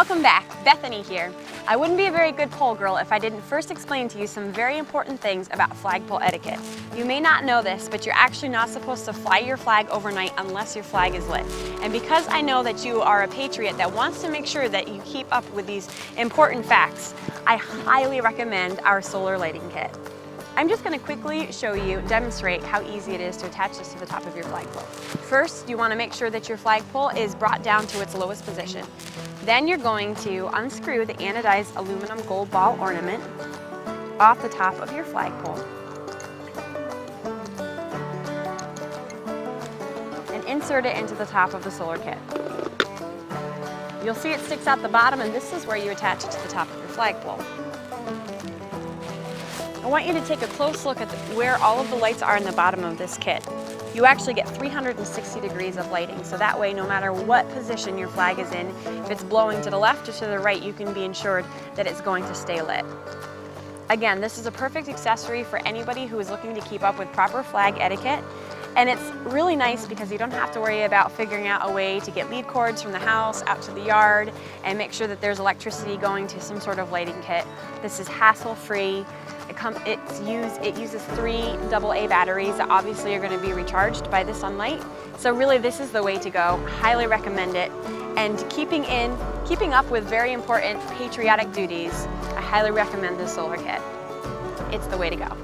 Welcome back, Bethany here. I wouldn't be a very good pole girl if I didn't first explain to you some very important things about flagpole etiquette. You may not know this, but you're actually not supposed to fly your flag overnight unless your flag is lit. And because I know that you are a patriot that wants to make sure that you keep up with these important facts, I highly recommend our solar lighting kit. I'm just going to quickly demonstrate how easy it is to attach this to the top of your flagpole. First, you want to make sure that your flagpole is brought down to its lowest position. Then you're going to unscrew the anodized aluminum gold ball ornament off the top of your flagpole and insert it into the top of the solar kit. You'll see it sticks out the bottom, and this is where you attach it to the top of your flagpole. I want you to take a close look at where all of the lights are in the bottom of this kit. You actually get 360 degrees of lighting, so that way no matter what position your flag is in, if it's blowing to the left or to the right, you can be ensured that it's going to stay lit. Again, this is a perfect accessory for anybody who is looking to keep up with proper flag etiquette, and it's really nice because you don't have to worry about figuring out a way to get lead cords from the house out to the yard and make sure that there's electricity going to some sort of lighting kit. This is hassle-free. It uses 3 AA batteries that obviously are going to be recharged by the sunlight. So really this is the way to go. Highly recommend it. And keeping up with very important patriotic duties, I highly recommend this solar kit. It's the way to go.